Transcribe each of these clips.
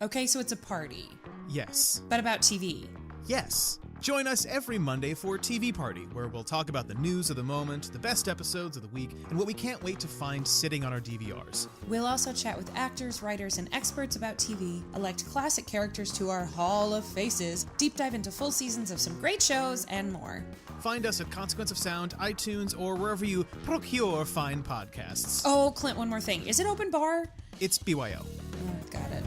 Okay, so it's a party. Yes. But about TV. Yes. Join us every Monday for TV Party, where we'll talk about the news of the moment, the best episodes of the week, and what we can't wait to find sitting on our DVRs. We'll also chat with actors, writers, and experts about TV, elect classic characters to our Hall of Faces, deep dive into full seasons of some great shows, and more. Find us at Consequence of Sound, iTunes, or wherever you procure fine podcasts. Oh, Clint, one more thing. Is it open bar? It's BYO. Oh, got it.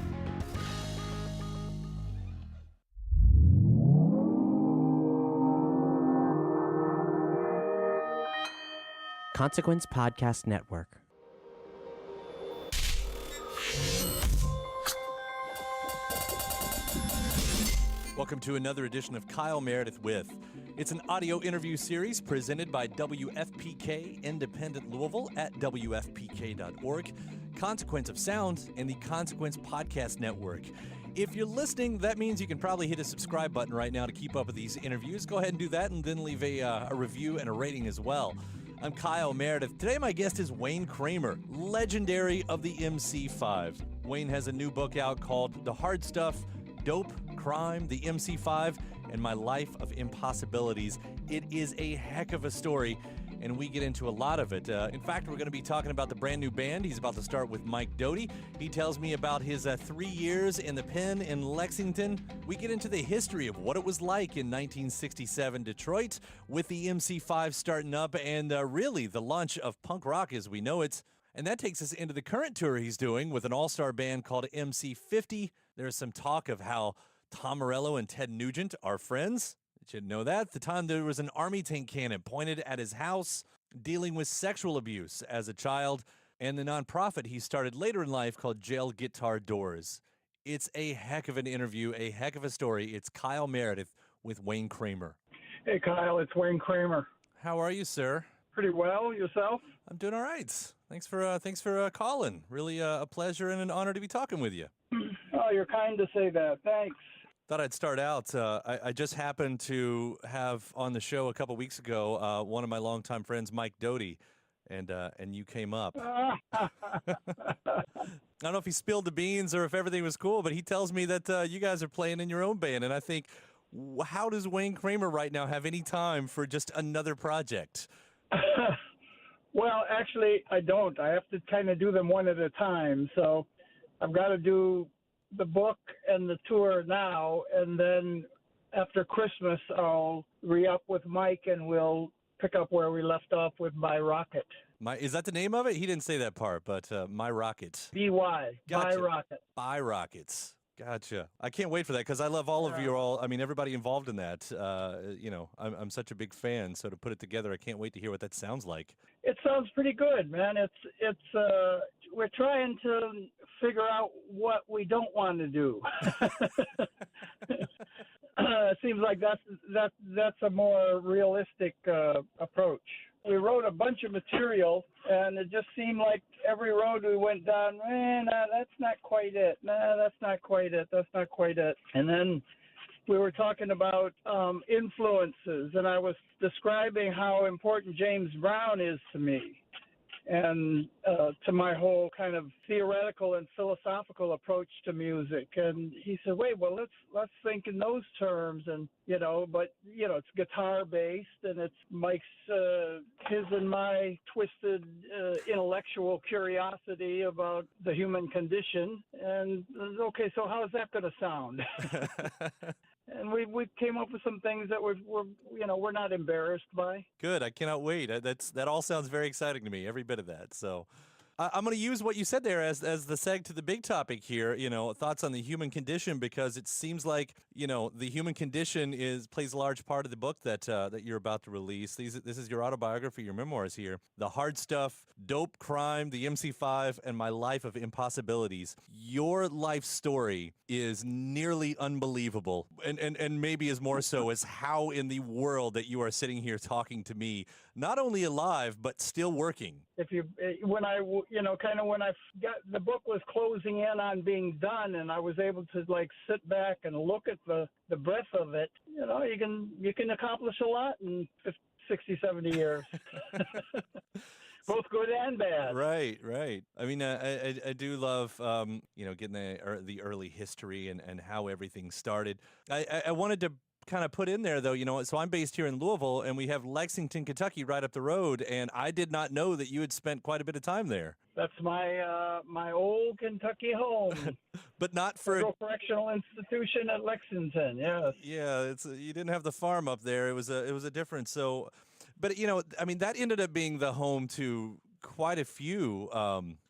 Consequence Podcast Network. Welcome to another edition of Kyle Meredith With. It's an audio interview series presented by WFPK Independent Louisville at WFPK.org, Consequence of Sound, and the Consequence Podcast Network. If you're listening, that means you can probably hit a subscribe button right now to keep up with these interviews. Go ahead and do that and then leave a review and a rating as well. I'm Kyle Meredith. Today my guest is Wayne Kramer, legendary of the MC5. Wayne has a new book out called The Hard Stuff, Dope, Crime, the MC5, and My Life of Impossibilities. It is a heck of a story, and we get into a lot of it. In fact, we're going to be talking about the brand new band he's about to start with Mike Doty. He tells me about his 3 years in the pen in Lexington. We get into the history of what it was like in 1967 Detroit with the MC5 starting up and really the launch of punk rock as we know it. And that takes us into the current tour he's doing with an all-star band called MC5. There's some talk of how Tom Morello and Ted Nugent are friends. You should know that. At the time, there was an army tank cannon pointed at his house, dealing with sexual abuse as a child, and the nonprofit he started later in life called Jail Guitar Doors. It's a heck of an interview, a heck of a story. It's Kyle Meredith with Wayne Kramer. Hey, Kyle, it's Wayne Kramer. How are you, sir? Pretty well. Yourself? I'm doing all right. Thanks for calling. Really a pleasure and an honor to be talking with you. Oh, you're kind to say that. Thanks. Thought I'd start out. I just happened to have on the show a couple weeks ago one of my longtime friends, Mike Doty, and you came up. I don't know if he spilled the beans or if everything was cool, but he tells me that you guys are playing in your own band, and I think, how does Wayne Kramer right now have any time for just another project? Well, actually, I don't. I have to kind of do them one at a time. So I've got to do the book and the tour now, and then after Christmas, I'll re-up with Mike, and we'll pick up where we left off with My Rocket. Is that the name of it? He didn't say that part, but My Rocket. B-Y, Gotcha. My Rocket. By Rockets. Gotcha. I can't wait for that because I love all of you all. I mean, everybody involved in that. I'm such a big fan. So to put it together, I can't wait to hear what that sounds like. It sounds pretty good, man. We're trying to figure out what we don't want to do. It seems like that's a more realistic approach. We wrote a bunch of material, and it just seemed like every road we went down, that's not quite it. That's not quite it. That's not quite it. And then we were talking about influences, and I was describing how important James Brown is to me and to my whole kind of theoretical and philosophical approach to music. And he said, wait, well, let's think in those terms. And, it's guitar based, and it's Mike's, his and my twisted intellectual curiosity about the human condition. And okay, so how's that going to sound? And we came up with some things that we're not embarrassed by. Good. I cannot wait. That all sounds very exciting to me, every bit of that. So I'm going to use what you said there as the seg to the big topic here, thoughts on the human condition, because it seems like, the human condition plays a large part of the book that you're about to release. This is your autobiography, your memoirs here. The Hard Stuff, Dope, Crime, the MC5, and My Life of Impossibilities. Your life story is nearly unbelievable, and maybe as more so as how in the world that you are sitting here talking to me, not only alive, but still working. When I got the book was closing in on being done, and I was able to sit back and look at the breadth of it, you can accomplish a lot in 60, 70 years. both good and bad. Right. I mean, I do love, getting the early history and how everything started. I wanted to kind of put in there, though, so I'm based here in Louisville, and we have Lexington, Kentucky right up the road, and I did not know that you had spent quite a bit of time there. That's my old Kentucky home. But not for Federal Correctional Institution at Lexington. Yes. Yeah, you didn't have the farm up there. It was a difference. So, but I mean, that ended up being the home to quite a few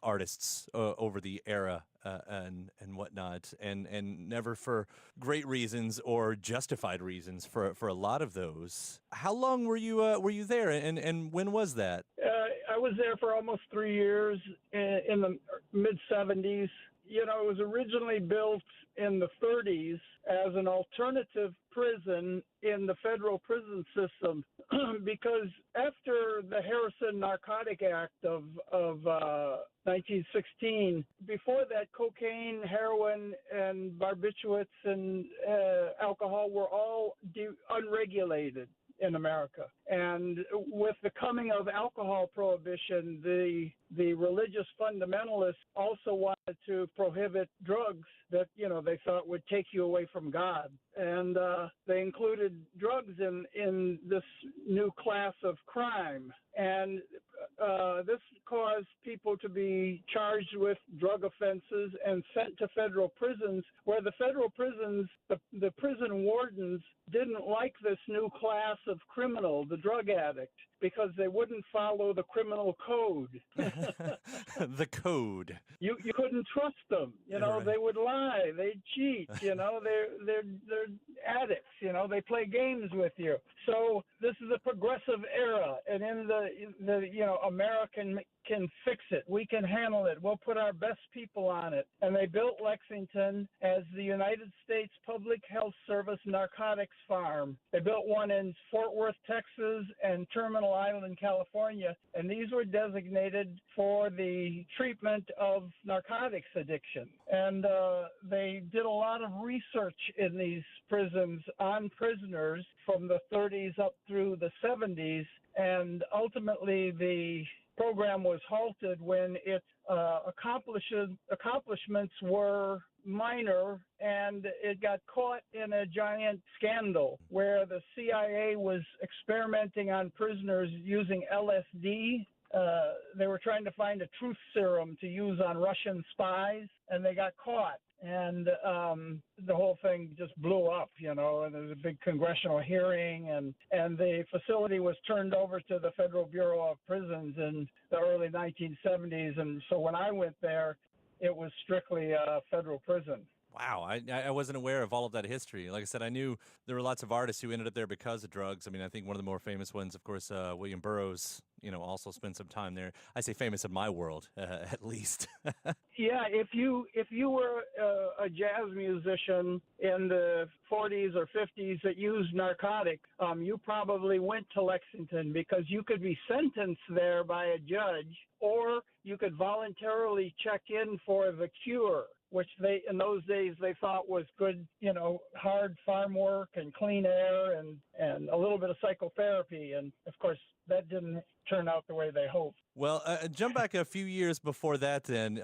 artists over the era and whatnot, and never for great reasons or justified reasons for a lot of those. How long were you there, and when was that? I was there for almost 3 years in the mid-'70s. It was originally built in the 30s as an alternative prison in the federal prison system because after the Harrison Narcotic Act of 1916, before that, cocaine, heroin, and barbiturates and alcohol were all unregulated in America. And with the coming of alcohol prohibition, the religious fundamentalists also wanted to prohibit drugs that, they thought would take you away from God. And they included drugs in this new class of crime. And this caused people to be charged with drug offenses and sent to federal prisons, where the federal prisons, the prison wardens didn't like this new class of criminal, the drug addict, because they wouldn't follow the criminal code. The code. You couldn't trust them. Right. They would lie, they'd cheat. They're addicts. They play games with you. So this is a progressive era, and in the American can fix it. We can handle it. We'll put our best people on it. And they built Lexington as the United States Public Health Service narcotics farm. They built one in Fort Worth, Texas, and Terminal Island, California. And these were designated for the treatment of narcotics addiction. And they did a lot of research in these prisons on prisoners from the 30s up through the 70s. And ultimately, the program was halted when its accomplishments were minor, and it got caught in a giant scandal where the CIA was experimenting on prisoners using LSD. They were trying to find a truth serum to use on Russian spies, and they got caught. And the whole thing just blew up, and there was a big congressional hearing, and the facility was turned over to the Federal Bureau of Prisons in the early 1970s. And so when I went there, it was strictly a federal prison. Wow, I wasn't aware of all of that history. Like I said, I knew there were lots of artists who ended up there because of drugs. I mean, I think one of the more famous ones, of course, William Burroughs, also spent some time there. I say famous in my world, at least. Yeah, if you were a jazz musician in the 40s or 50s that used narcotics, you probably went to Lexington because you could be sentenced there by a judge, or you could voluntarily check in for the cure, which they, in those days, they thought was good, hard farm work and clean air and a little bit of psychotherapy. And, of course, that didn't turn out the way they hoped. Well, jump back a few years before that then,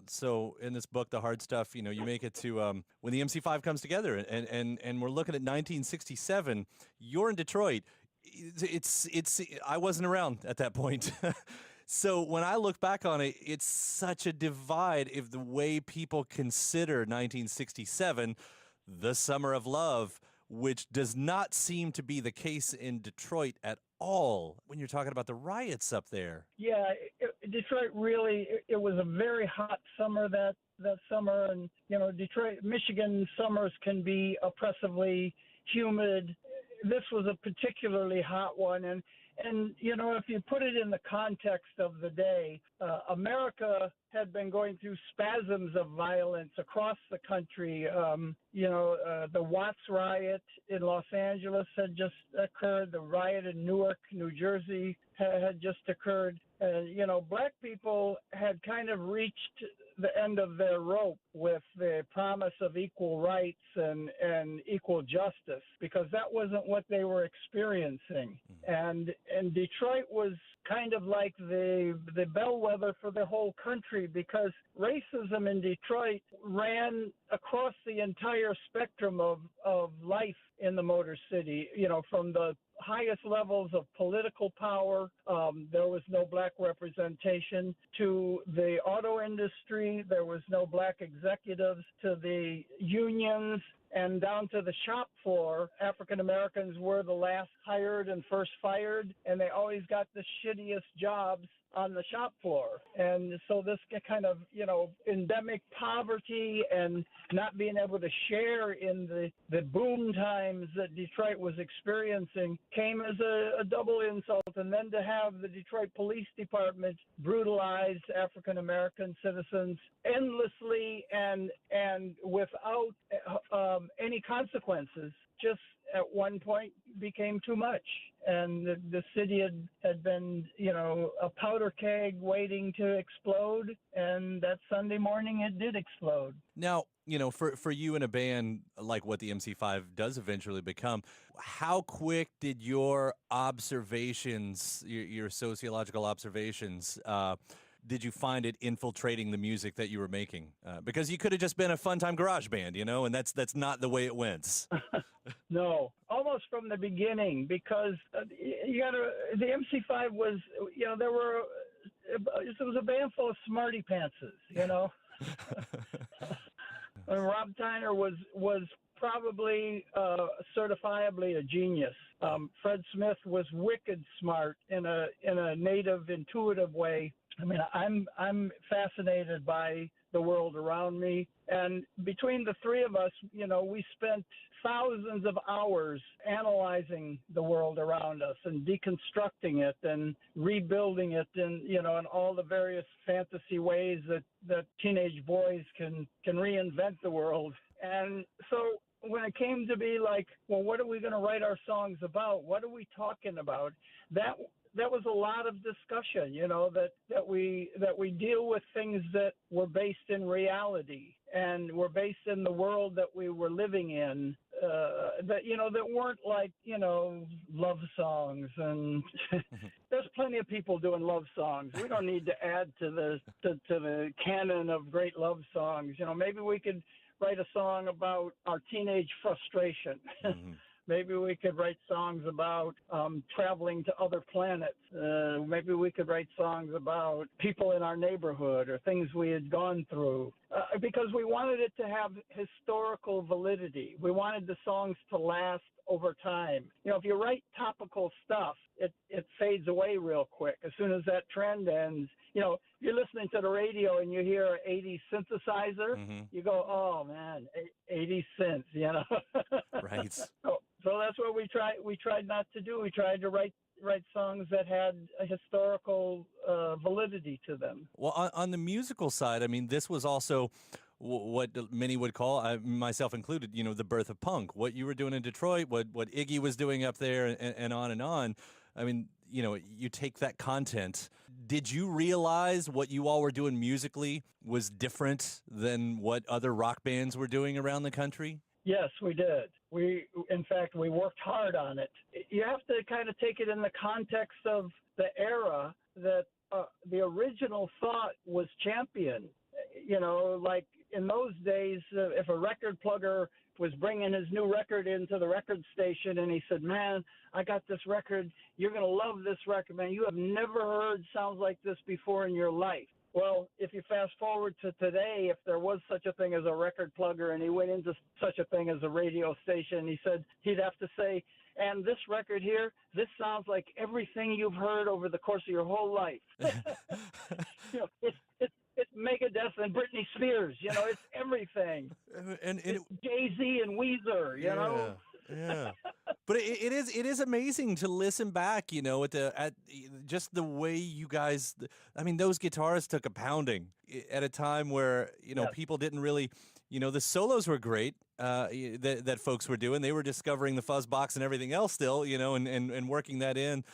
so in this book, The Hard Stuff, you make it to when the MC5 comes together and we're looking at 1967. You're in Detroit. I wasn't around at that point. So when I look back on it, it's such a divide of the way people consider 1967 the summer of love, which does not seem to be the case in Detroit at all when you're talking about the riots up there. Yeah, Detroit really, it was a very hot summer that summer. And, Detroit, Michigan summers can be oppressively humid. This was a particularly hot one. And if you put it in the context of the day, America had been going through spasms of violence across the country. The Watts riot in Los Angeles had just occurred. The riot in Newark, New Jersey had just occurred. Black people had kind of reached the end of their rope with the promise of equal rights and equal justice, because that wasn't what they were experiencing. And Detroit was kind of like the bellwether for the whole country, because racism in Detroit ran across the entire spectrum of life in the Motor City, from the highest levels of political power. There was no black representation. To the auto industry, there was no black executives. To the unions, and down to the shop floor, African Americans were the last hired and first fired, and they always got the shittiest jobs on the shop floor. And so this kind of, endemic poverty and not being able to share in the boom times that Detroit was experiencing came as a double insult. And then to have the Detroit Police Department brutalize African American citizens endlessly and without any consequences, just at one point became too much. And the city had been, a powder keg waiting to explode. And that Sunday morning, it did explode. Now, for you in a band like what the MC5 does eventually become, how quick did your observations, your sociological observations, did you find it infiltrating the music that you were making? Because you could have just been a fun-time garage band, and that's not the way it went. No, almost from the beginning, because the MC5 was, it was a band full of smarty pantses, And Rob Tyner was probably certifiably a genius. Fred Smith was wicked smart in a native, intuitive way. I mean, I'm fascinated by the world around me, and between the three of us, we spent thousands of hours analyzing the world around us and deconstructing it and rebuilding it in all the various fantasy ways that teenage boys can reinvent the world. And so when it came to be like, well, what are we going to write our songs about? What are we talking about? That was a lot of discussion, that we deal with things that were based in reality and were based in the world that we were living in, that weren't like, love songs. And there's plenty of people doing love songs. We don't need to add to the canon of great love songs. Maybe we could write a song about our teenage frustration. Mm-hmm. Maybe we could write songs about traveling to other planets. Maybe we could write songs about people in our neighborhood or things we had gone through, because we wanted it to have historical validity. We wanted the songs to last over time. If you write topical stuff, it fades away real quick. As soon as that trend ends, you're listening to the radio and you hear an 80s synthesizer, mm-hmm. You go, oh man, 80s synths, Right. So that's what we tried not to do. We tried to write songs that had a historical validity to them. Well, on the musical side, I mean, this was also what many would call, myself included, the birth of punk. What you were doing in Detroit, what Iggy was doing up there, and on and on. I mean, you take that content. Did you realize what you all were doing musically was different than what other rock bands were doing around the country? Yes, we did. In fact, we worked hard on it. You have to kind of take it in the context of the era that the original thought was championed. Like in those days, if a record plugger was bringing his new record into the record station and he said, man, I got this record. You're going to love this record, man. You have never heard sounds like this before in your life. Well, if you fast forward to today, if there was such a thing as a record plugger and he went into such a thing as a radio station, he'd have to say, and this record here, this sounds like everything you've heard over the course of your whole life. It's Megadeth and Britney Spears, it's everything. And it's Jay-Z and Weezer, Yeah. But it is amazing to listen back, at just the way you guys. I mean, those guitars took a pounding at a time where yes. People didn't really, the solos were great that folks were doing. They were discovering the fuzz box and everything else still, and working that in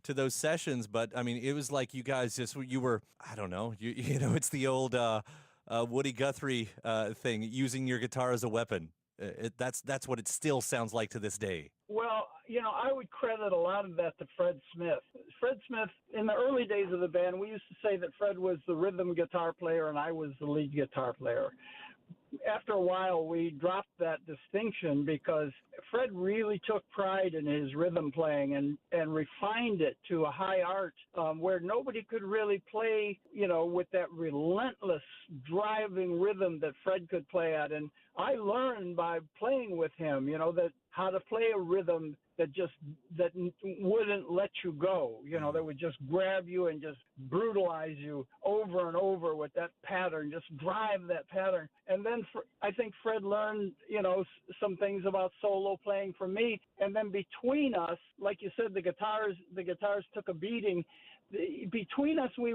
to those sessions. But I mean, it was like you guys you were, I don't know, it's the old Woody Guthrie thing, using your guitar as a weapon. That's what it still sounds like to this day. Well, I would credit a lot of that to Fred Smith. Fred Smith, in the early days of the band, we used to say that Fred was the rhythm guitar player and I was the lead guitar player. After a while, we dropped that distinction because Fred really took pride in his rhythm playing and refined it to a high art where nobody could really play, with that relentless driving rhythm that Fred could play at. And I learned by playing with him, that how to play a rhythm that wouldn't let you go, that would just grab you and just brutalize you over and over with that pattern, just drive that pattern. And then I think Fred learned, some things about solo playing from me. And then between us, like you said, the guitars took a beating. Between us, we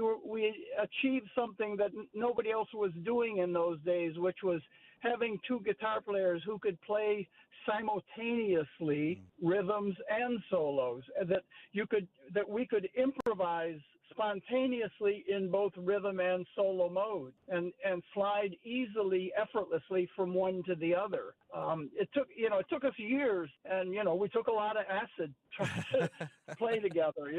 achieved something that nobody else was doing in those days, which was having two guitar players who could play simultaneously rhythms and solos, that we could improvise spontaneously in both rhythm and solo mode and slide easily, effortlessly from one to the other. It took us years, and we took a lot of acid trying to play together.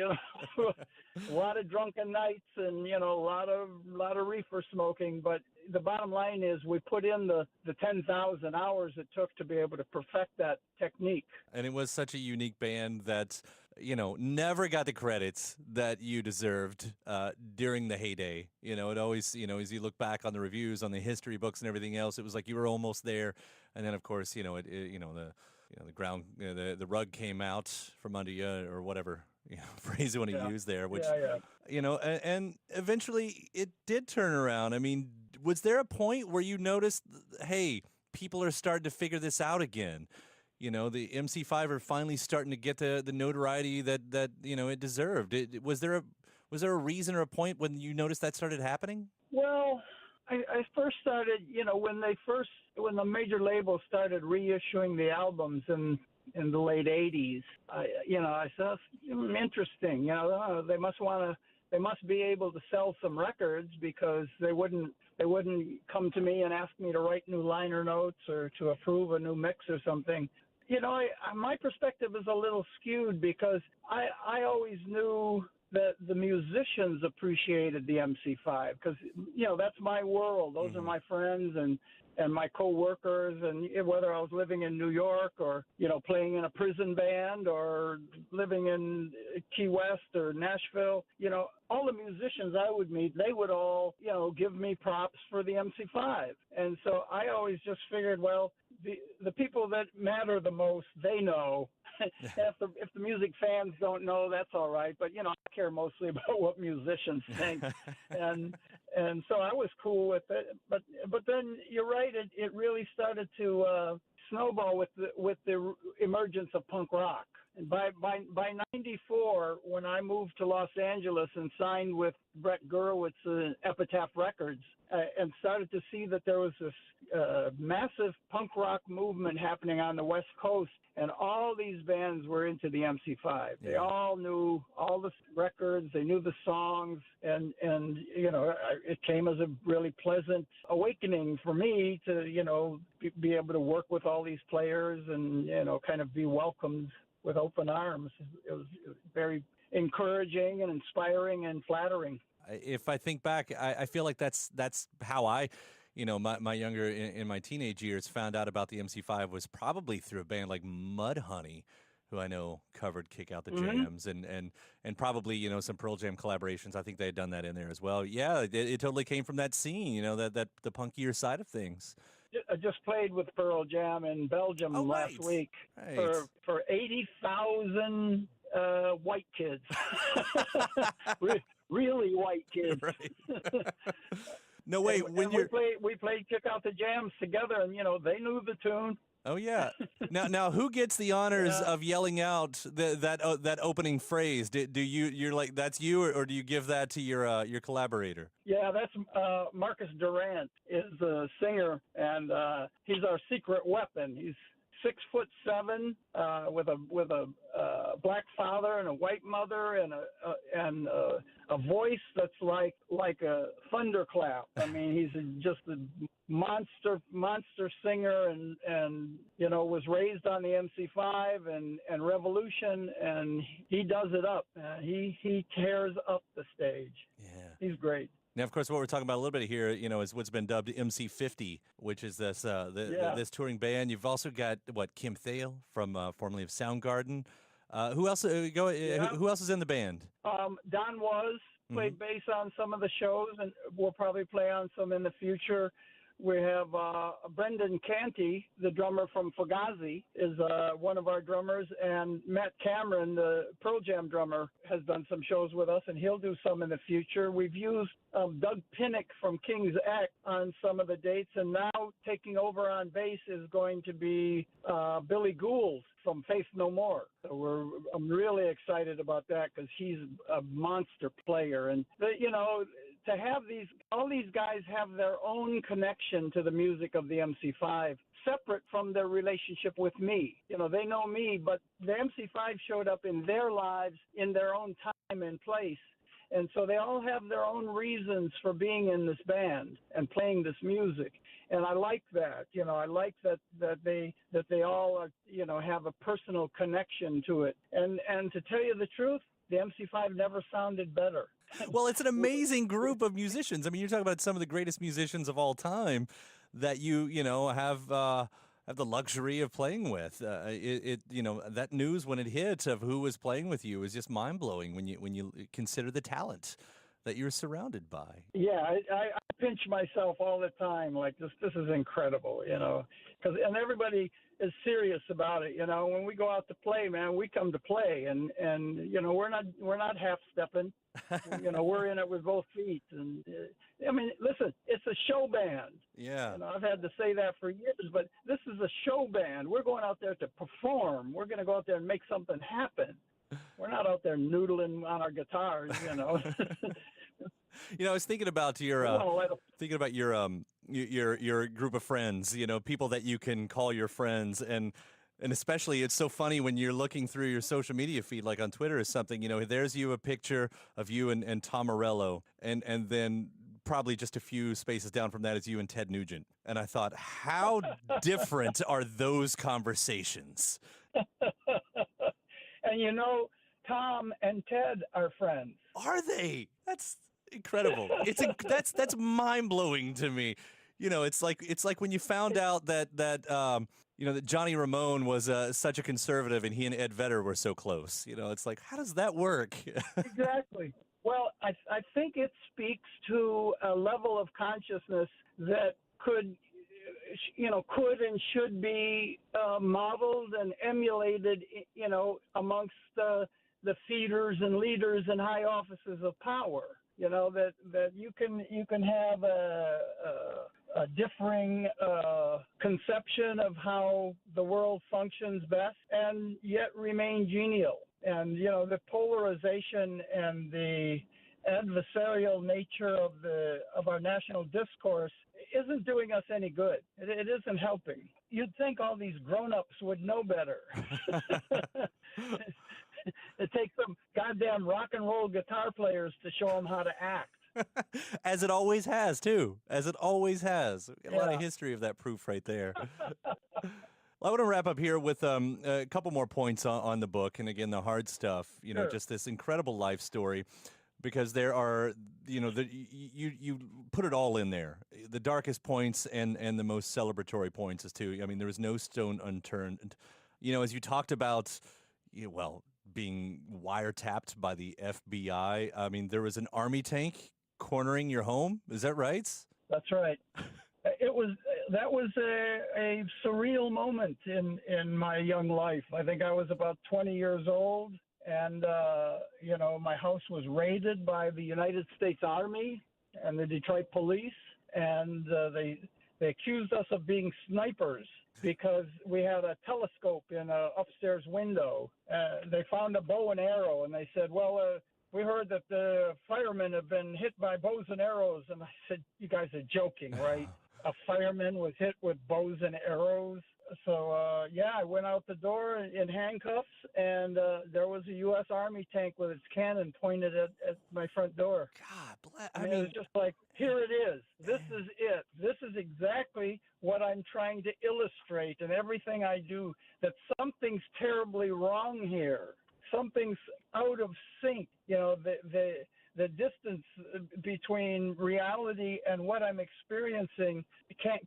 A lot of drunken nights and a lot of reefer smoking. But the bottom line is we put in the 10,000 hours it took to be able to perfect that technique. And it was such a unique band that never got the credits that you deserved during the heyday. It always, as you look back on the reviews, on the history books and everything else, it was like you were almost there. And then, of course, the ground, the rug came out from under you, or whatever phrase you want to use there. Which, and eventually it did turn around. I mean, was there a point where you noticed, hey, people are starting to figure this out again? The MC5 are finally starting to get the notoriety that it deserved. Was there a reason or a point when you noticed that started happening? Well, I first started, when the major labels started reissuing the albums in the late '80s, I thought, interesting. They must be able to sell some records, because they wouldn't come to me and ask me to write new liner notes or to approve a new mix or something. My perspective is a little skewed, because I always knew that the musicians appreciated the MC5, because that's my world. Those are my friends and my co-workers, and whether I was living in New York or playing in a prison band or living in Key West or Nashville, all the musicians I would meet, they would all give me props for the MC5. And so I always just figured, well, the people that matter the most, they know. If the music fans don't know, that's all right. But I care mostly about what musicians think, and so I was cool with it. But then you're right. It really started to snowball with the emergence of punk rock. And by '94, when I moved to Los Angeles and signed with Brett Gurewitz and Epitaph Records, and started to see that there was this massive punk rock movement happening on the West Coast, and all these bands were into the MC5. They all knew all the records, they knew the songs, and it came as a really pleasant awakening for me to be able to work with all these players and kind of be welcomed with open arms. It was very encouraging and inspiring and flattering. If I think back, I feel like that's how I, my younger, in my teenage years, found out about the MC5 was probably through a band like Mudhoney, who I know covered Kick Out the Jams, and probably, some Pearl Jam collaborations. I think they had done that in there as well. Yeah, it totally came from that scene, that the punkier side of things. I just played with Pearl Jam in Belgium last week for 80,000 white kids. Really white kids. Right. No, wait. We played Kick Out the Jams together, and they knew the tune. Oh yeah. Now who gets the honors of yelling out that opening phrase? Do you're like, that's you, or do you give that to your collaborator? Yeah, that's Marcus Durant is the singer, and he's our secret weapon. 6'7", with a black father and a white mother, and a voice that's like a thunderclap. I mean, he's just a monster singer, and was raised on the MC5 and Revolution, and he does it up. He tears up the stage. Yeah, he's great. Now, of course, what we're talking about a little bit here, is what's been dubbed MC5, which is this this touring band. You've also got Kim Thale from formerly of Soundgarden. Who else? Who else is in the band? Don played bass on some of the shows, and we'll probably play on some in the future. We have Brendan Canty, the drummer from Fugazi, is one of our drummers, and Matt Cameron, the Pearl Jam drummer, has done some shows with us, and he'll do some in the future. We've used Doug Pinnick from King's X on some of the dates, and now taking over on bass is going to be Billy Gould from Faith No More. So I'm really excited about that because he's a monster player, and to have all these guys have their own connection to the music of the MC5, separate from their relationship with me. They know me, but the MC5 showed up in their lives in their own time and place. And so they all have their own reasons for being in this band and playing this music. And I like that. I like that they all are, have a personal connection to it. And to tell you the truth, the MC5 never sounded better. Well, it's an amazing group of musicians. I mean, you're talking about some of the greatest musicians of all time that you have the luxury of playing with. That news when it hit of who was playing with you is just mind blowing when you consider the talent that you're surrounded by. Yeah, I pinch myself all the time. Like this is incredible, and everybody is serious about it. When we go out to play, man, we come to play, and we're not half stepping. We're in it with both feet. And I mean, listen, it's a show band. Yeah. I've had to say that for years, but this is a show band. We're going out there to perform. We're going to go out there and make something happen. We're not out there noodling on our guitars, I was thinking about your group of friends, people that you can call your friends, and especially it's so funny when you're looking through your social media feed, like on Twitter or something, there's a picture of you and Tom Morello, and then probably just a few spaces down from that is you and Ted Nugent. And I thought, how different are those conversations? And Tom and Ted are friends. Are they? That's incredible. That's mind blowing to me. It's like when you found out that Johnny Ramone was such a conservative, and he and Ed Vedder were so close. It's like, how does that work? Exactly. Well, I think it speaks to a level of consciousness that could and should be modeled and emulated, amongst the feeders and leaders in high offices of power. That you can have a differing conception of how the world functions best, and yet remain genial. And the polarization and the adversarial nature of our national discourse isn't doing us any good. It isn't helping. You'd think all these grown-ups would know better. It takes some goddamn rock and roll guitar players to show them how to act. As it always has, too. As it always has. A lot of history of that proof right there. Well, I want to wrap up here with a couple more points on the book. And again, the hard stuff, Sure. Just this incredible life story. Because there are, you put it all in there. The darkest points and the most celebratory points as too. I mean, there was no stone unturned. As you talked about, being wiretapped by the FBI. I mean, there was an army tank cornering your home. Is that right? That's right. That was a surreal moment in my young life. I think I was about 20 years old, and my house was raided by the United States Army and the Detroit police, and they accused us of being snipers because we had a telescope in an upstairs window. They found a bow and arrow, and they said, well, we heard that the firemen have been hit by bows and arrows. And I said, you guys are joking, right? A fireman was hit with bows and arrows. I went out the door in handcuffs, and there was a U.S. Army tank with its cannon pointed at my front door. God, I mean, it was just like, here it is. This is it. This is exactly what I'm trying to illustrate in everything I do, that something's terribly wrong here. Something's out of sync. You know, the distance between reality and what I'm experiencing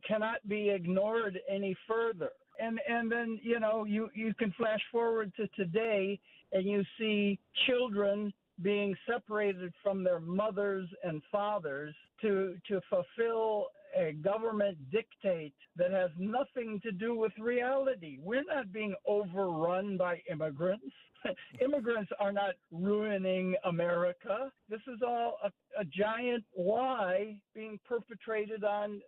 cannot be ignored any further. And then, you know, you can flash forward to today, and you see children being separated from their mothers and fathers to fulfill a government dictate that has nothing to do with reality. We're not being overrun by immigrants. Immigrants are not ruining America. This is all a giant lie being perpetrated on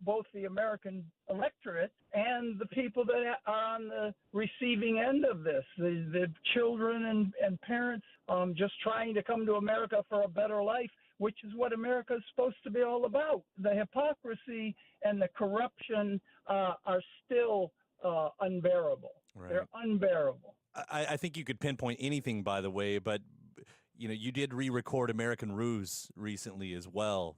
both the American electorate and the people that are on the receiving end of this, the children and parents just trying to come to America for a better life, which is what America is supposed to be all about. The hypocrisy and the corruption are still unbearable. Right. They're unbearable. I think you could pinpoint anything, by the way, but you know, you did re-record American Ruse recently as well.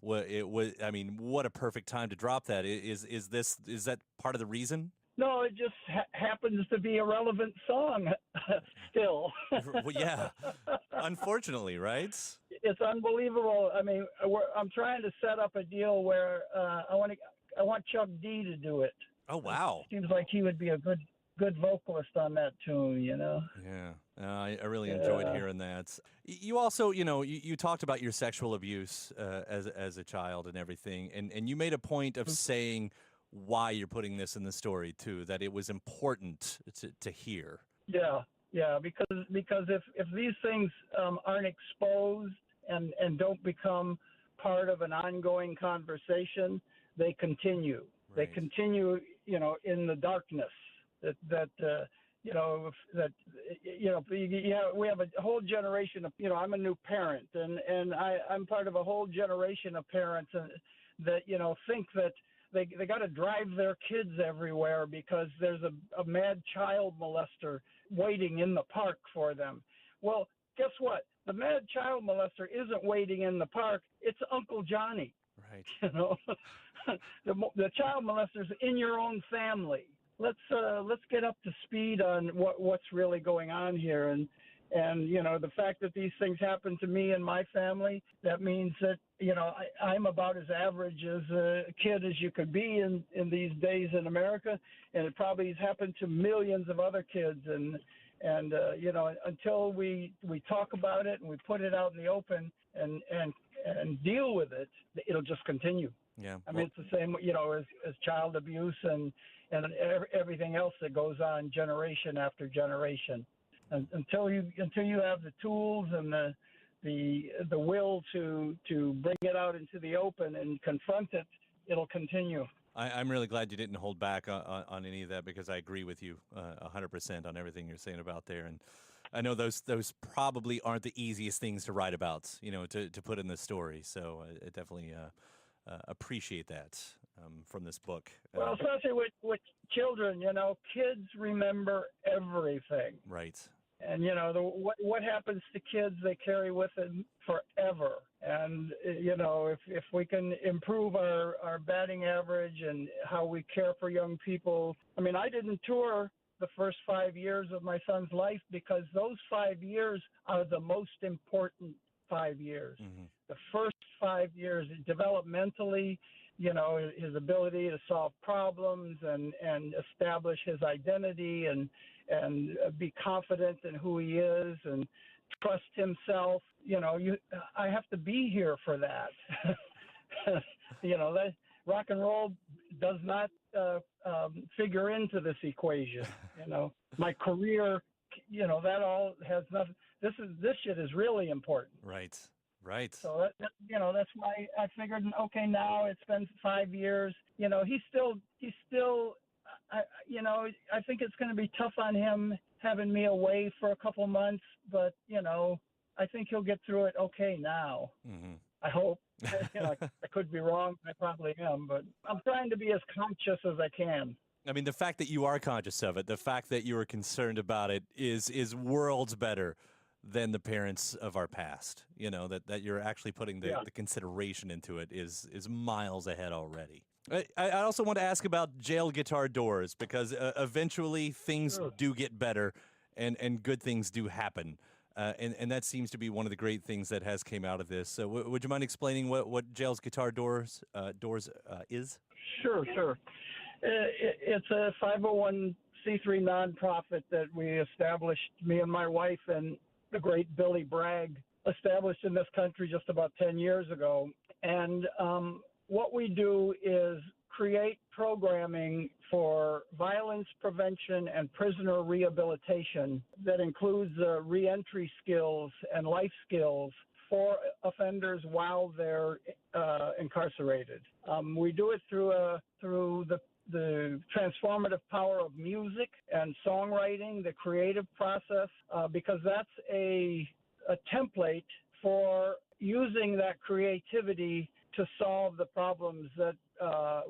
I mean, what a perfect time to drop that. Is that part of the reason? No, it just happens to be a relevant song still. Well, yeah, unfortunately, right? It's unbelievable. I mean, I'm trying to set up a deal where I want Chuck D to do it. Oh, wow. It seems like he would be a good vocalist on that tune, you know? Yeah, I really enjoyed hearing that. You also, you know, you talked about your sexual abuse as a child and everything, and you made a point of saying why you're putting this in the story too, that it was important to hear. Yeah, because if these things aren't exposed and don't become part of an ongoing conversation, they continue. Right. They continue, you know, in the darkness. We have a whole generation of, you know, I'm a new parent, and I'm part of a whole generation of parents that, you know, think that they got to drive their kids everywhere because there's a mad child molester waiting in the park for them. Well, guess what? The mad child molester isn't waiting in the park. It's Uncle Johnny. Right. You know, the child molester's in your own family. Let's get up to speed on what's really going on here, and you know, the fact that these things happen to me and my family, that means that, you know, I'm about as average as a kid as you could be in these days in America, and it probably has happened to millions of other kids, and you know, until we talk about it and we put it out in the open and deal with it, it'll just continue. Yeah. I mean, it's the same, you know, as child abuse and everything else that goes on generation after generation. And until you have the tools and the will to bring it out into the open and confront it, it'll continue. I'm really glad you didn't hold back on any of that, because I agree with you 100% on everything you're saying about there. And I know those probably aren't the easiest things to write about, you know, to put in the story. So I definitely appreciate that from this book. Well, especially with children, you know, kids remember everything. Right. And, you know, what happens to kids, they carry with them forever. And, you know, if we can improve our batting average and how we care for young people. I mean, I didn't tour the first 5 years of my son's life because those 5 years are the most important 5 years. Mm-hmm. The first 5 years, developmentally, you know, his ability to solve problems and establish his identity and be confident in who he is and trust himself. You know, I have to be here for that. You know, that rock and roll does not figure into this equation. You know, my career, you know, that all has nothing. This shit is really important. Right. Right. So you know, that's why I figured, okay, now it's been 5 years. You know, he's still. You know, I think it's going to be tough on him having me away for a couple months, but you know, I think he'll get through it okay now. Mm-hmm. I hope. You know, I could be wrong. I probably am, but I'm trying to be as conscious as I can. I mean, the fact that you are conscious of it, the fact that you are concerned about it is worlds better than the parents of our past. You know, that you're actually putting the consideration into it is miles ahead already. I also want to ask about jail guitar doors, because eventually things do get better and good things do happen. And that seems to be one of the great things that has came out of this. So would you mind explaining what Jail's Guitar Doors is? Sure. It's a 501c3 nonprofit that we established, me and my wife and the great Billy Bragg, established in this country just about 10 years ago. And what we do is create programming for violence prevention and prisoner rehabilitation that includes reentry skills and life skills for offenders while they're incarcerated. We do it through the transformative power of music and songwriting, the creative process, because that's a template for using that creativity to solve the problems that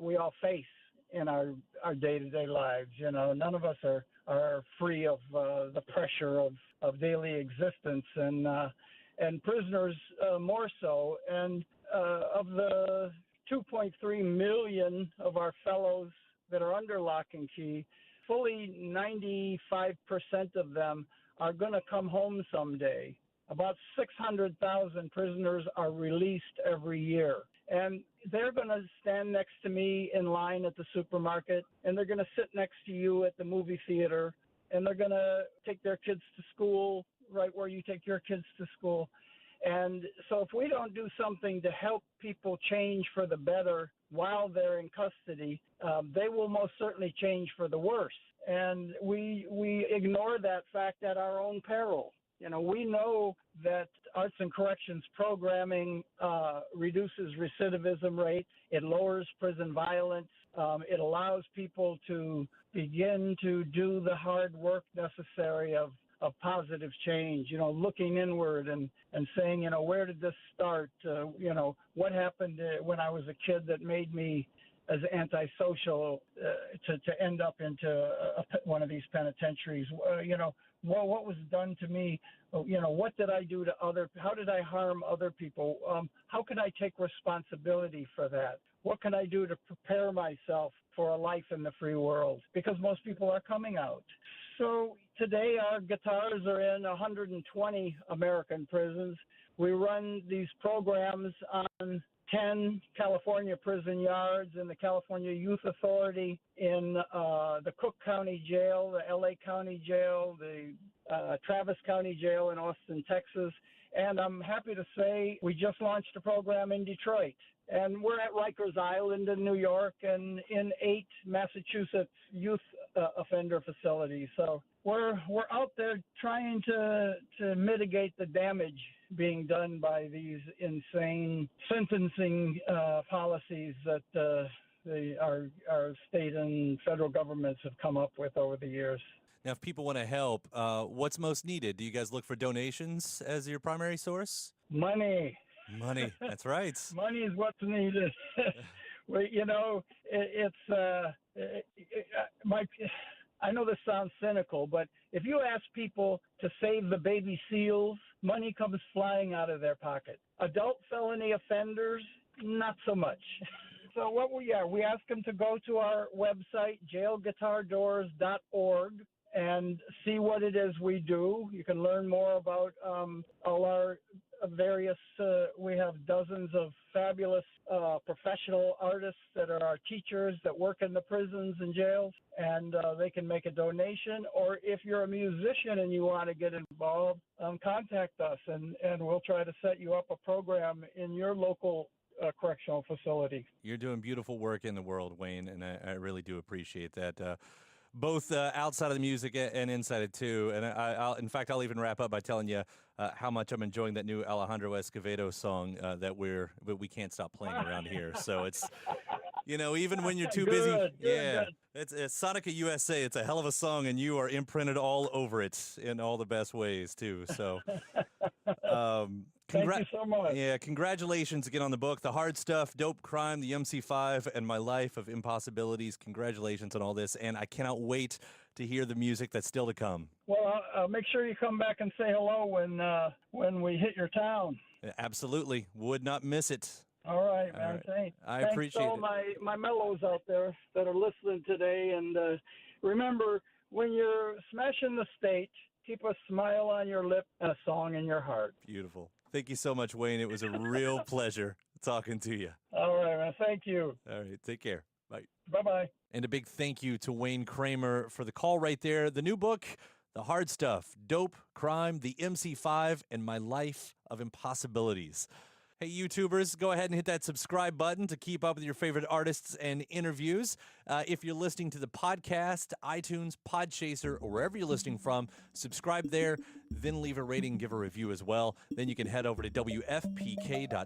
we all face in our day-to-day lives. You know, none of us are free of the pressure of daily existence, and prisoners more so. And of the 2.3 million of our fellows that are under lock and key, fully 95% of them are going to come home someday. About 600,000 prisoners are released every year. And they're going to stand next to me in line at the supermarket, and they're going to sit next to you at the movie theater, and they're going to take their kids to school right where you take your kids to school. And so if we don't do something to help people change for the better while they're in custody, they will most certainly change for the worse. And we ignore that fact at our own peril. You know, we know that arts and corrections programming reduces recidivism rate. It lowers prison violence. It allows people to begin to do the hard work necessary of positive change, you know, looking inward and saying, you know, where did this start? You know, what happened when I was a kid that made me as antisocial to end up into one of these penitentiaries? You know, what was done to me? You know, what did I do to how did I harm other people? How can I take responsibility for that? What can I do to prepare myself for a life in the free world? Because most people are coming out. So today our guitars are in 120 American prisons. We run these programs on 10 California prison yards in the California Youth Authority, in the Cook County Jail, the LA County Jail, the Travis County Jail in Austin, Texas. And I'm happy to say we just launched a program in Detroit. And we're at Rikers Island in New York and in 8 Massachusetts youth offender facilities. So we're out there trying to mitigate the damage being done by these insane sentencing policies that our state and federal governments have come up with over the years. Now, if people want to help, what's most needed? Do you guys look for donations as your primary source? Money. Money, that's right. Money is what's needed. Well, you know, I know this sounds cynical, but if you ask people to save the baby seals, money comes flying out of their pocket. Adult felony offenders, not so much. So we ask them to go to our website, jailguitardoors.org, and see what it is we do. You can learn more about all our various, we have dozens of fabulous professional artists that are our teachers that work in the prisons and jails, and they can make a donation. Or if you're a musician and you want to get involved, contact us, and we'll try to set you up a program in your local correctional facility. You're doing beautiful work in the world, Wayne, and I really do appreciate that. Both outside of the music and inside it too. And I'll even wrap up by telling you how much I'm enjoying that new Alejandro Escovedo song that we can't stop playing around here. So it's, you know, even when you're too busy, good. It's Sonica USA. It's a hell of a song, and you are imprinted all over it in all the best ways too. So, Thank you so much. Yeah, congratulations again on the book, The Hard Stuff, Dope Crime, the MC5, and My Life of Impossibilities. Congratulations on all this, and I cannot wait to hear the music that's still to come. Well, make sure you come back and say hello when we hit your town. Absolutely. Would not miss it. All right, man. Thanks. I appreciate to all it. my mellows out there that are listening today. And remember, when you're smashing the stage, keep a smile on your lip and a song in your heart. Beautiful. Thank you so much, Wayne. It was a real pleasure talking to you. All right, man. Thank you. All right. Take care. Bye. Bye-bye. And a big thank you to Wayne Kramer for the call right there. The new book, The Hard Stuff, Dope, Crime, the MC5, and My Life of Impossibilities. Hey, YouTubers, go ahead and hit that subscribe button to keep up with your favorite artists and interviews. If you're listening to the podcast, iTunes, Podchaser, or wherever you're listening from, subscribe there, then leave a rating, give a review as well. Then you can head over to WFPK.org.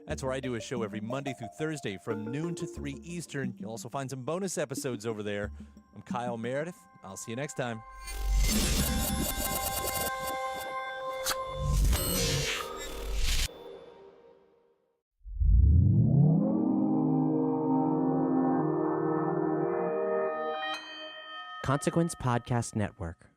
That's where I do a show every Monday through Thursday from noon to 3 Eastern. You'll also find some bonus episodes over there. I'm Kyle Meredith. I'll see you next time. Consequence Podcast Network.